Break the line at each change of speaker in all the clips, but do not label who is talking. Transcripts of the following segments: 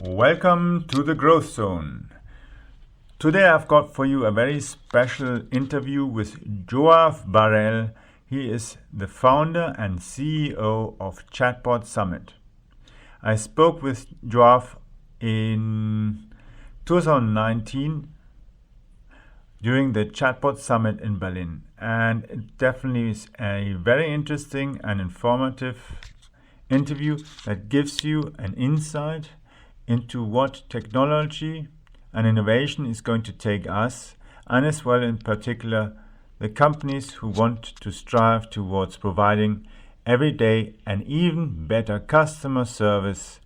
Welcome to the Growth Zone. Today I've got for you a very special interview with Yoav Barel. He is the founder and CEO of Chatbot Summit. I spoke with Yoav in 2019 during the Chatbot Summit in Berlin, and it definitely is a very interesting and informative interview that gives you an insight into what technology and innovation is going to take us, and as well in particular the companies who want to strive towards providing every day an even better customer service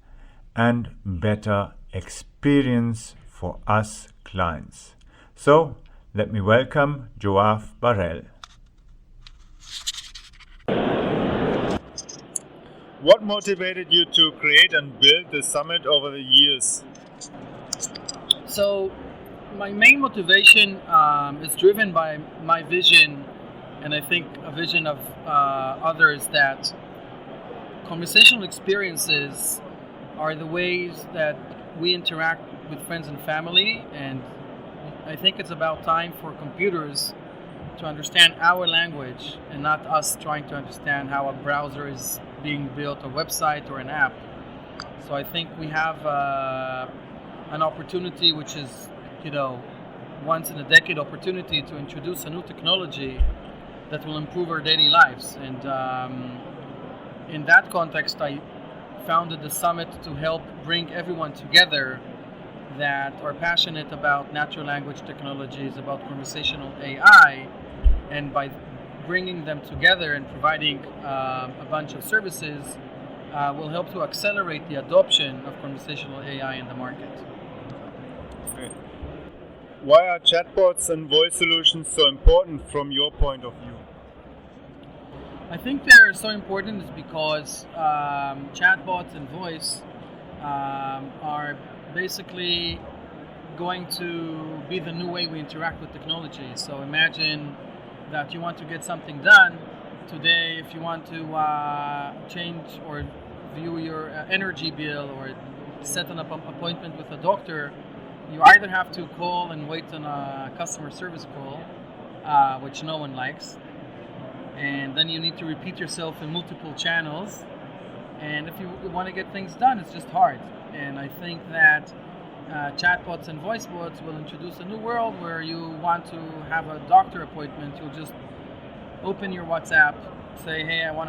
and better experience for us clients. So let me welcome Yoav Barel. What motivated you to create and build the summit over the years?
So my main motivation is driven by my vision, and I think a vision of others, that conversational experiences are the ways that we interact with friends and family, and I think it's about time for computers to understand our language and not us trying to understand how a browser is being built, a website or an app. So I think we have an opportunity, which is, once in a decade opportunity to introduce a new technology that will improve our daily lives. And in that context, I founded the summit to help bring everyone together that are passionate about natural language technologies, about conversational AI, and by bringing them together and providing a bunch of services will help to accelerate the adoption of conversational AI in the market.
Okay. Why are chatbots and voice solutions so important from your point of view?
I think they're so important is because chatbots and voice are basically going to be the new way we interact with technology. So imagine that you want to get something done today. If you want to change or view your energy bill or set an appointment with a doctor, you either have to call and wait on a customer service call, which no one likes, and then you need to repeat yourself in multiple channels, and if you want to get things done, it's just hard. And I think that chatbots and voice bots will introduce a new world where you want to have a doctor appointment. You'll just open your WhatsApp, say, hey, I want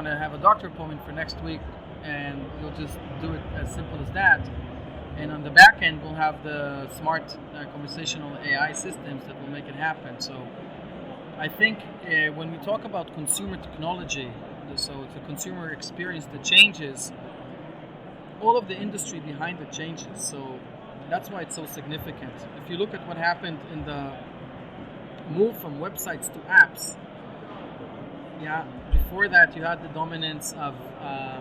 to have a doctor appointment for next week, and you'll just do it as simple as that. And on the back end, we'll have the smart conversational AI systems that will make it happen. So I think when we talk about consumer technology, so it's a consumer experience that changes, all of the industry behind it changes. So that's why it's so significant. If you look at what happened in the move from websites to apps, before that you had the dominance of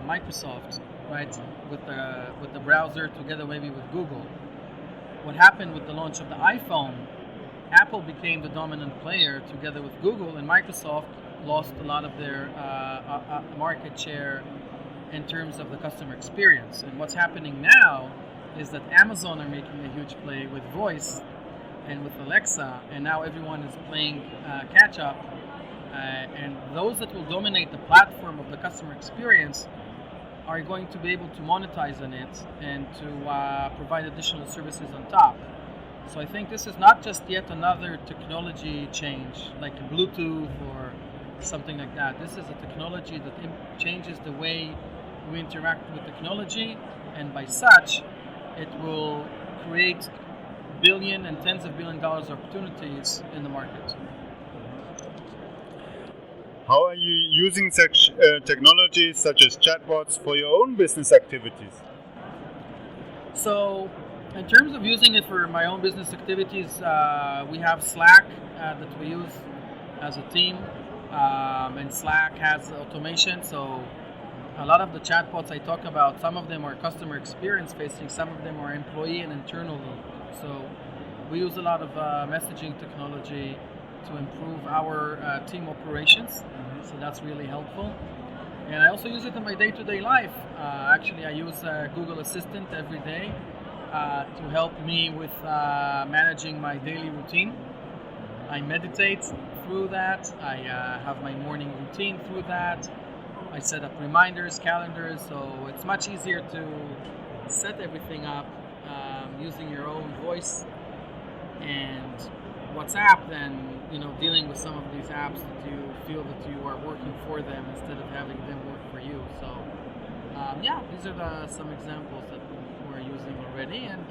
Microsoft, right, with the browser together maybe with Google. What happened with the launch of the iPhone, Apple became the dominant player together with Google, and Microsoft lost a lot of their market share in terms of the customer experience. And what's happening now is that Amazon are making a huge play with voice and with Alexa, and now everyone is playing catch up. And those that will dominate the platform of the customer experience are going to be able to monetize on it and to provide additional services on top. So I think this is not just yet another technology change like Bluetooth or something like that. This is a technology that changes the way we interact with technology, and by such, it will create billion and tens of billion dollars opportunities in the market.
How are you using such technologies such as chatbots for your own business activities?
So, in terms of using it for my own business activities, we have Slack that we use as a team, and Slack has automation. So a lot of the chatbots I talk about, some of them are customer experience facing, some of them are employee and internal. So we use a lot of messaging technology to improve our team operations. So that's really helpful. And I also use it in my day-to-day life. Actually, I use Google Assistant every day to help me with managing my daily routine. I meditate through that. I have my morning routine through that. I set up reminders, calendars, so it's much easier to set everything up using your own voice and WhatsApp than dealing with some of these apps that you feel that you are working for them instead of having them work for you. So these are some examples that we're using already, and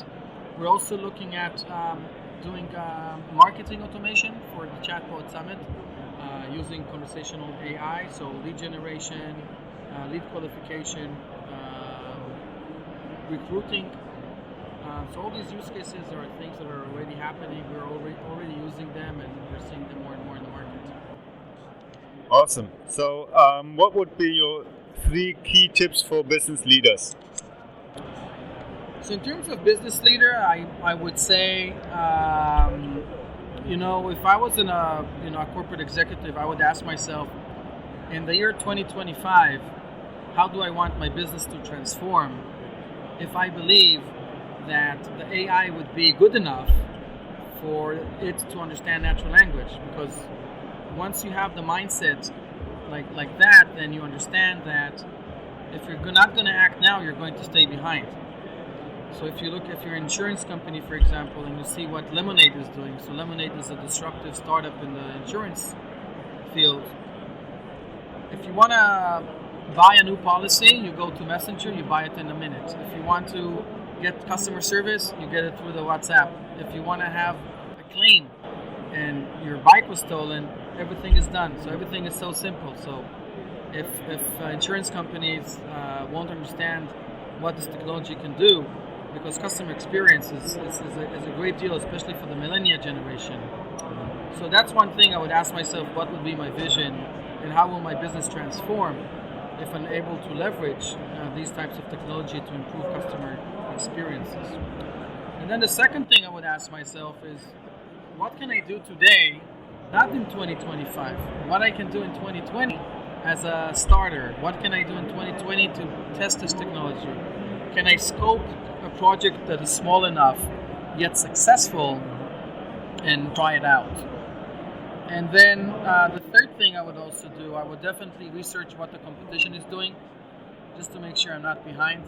we're also looking at doing marketing automation for the Chatbot Summit using conversational AI, so lead generation, lead qualification, recruiting. So all these use cases are things that are already happening. We're already using them, and we're seeing them more and more in the market.
Awesome. So what would be your 3 key tips for business leaders?
So in terms of business leader, I would say, if I was in a corporate executive, I would ask myself, in the year 2025, how do I want my business to transform if I believe that the AI would be good enough for it to understand natural language? Because once you have the mindset like that, then you understand that if you're not going to act now, you're going to stay behind. So if you're an insurance company, for example, and you see what Lemonade is doing. So Lemonade is a disruptive startup in the insurance field. If you want to buy a new policy, you go to Messenger, you buy it in a minute. If you want to get customer service, you get it through the WhatsApp. If you want to have a claim and your bike was stolen, everything is done. So everything is so simple. So if insurance companies won't understand what this technology can do, because customer experience is a great deal, especially for the millennial generation. So that's one thing I would ask myself, what would be my vision and how will my business transform if I'm able to leverage these types of technology to improve customer experiences. And then the second thing I would ask myself is, what can I do today, not in 2025, what I can do in 2020 as a starter? What can I do in 2020 to test this technology? Can I scope a project that is small enough yet successful and try it out? And then the third thing I would also do, I would definitely research what the competition is doing, just to make sure I'm not behind,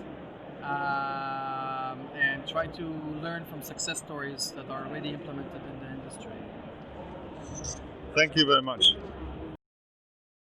and try to learn from success stories that are already implemented in the industry.
Thank you very much.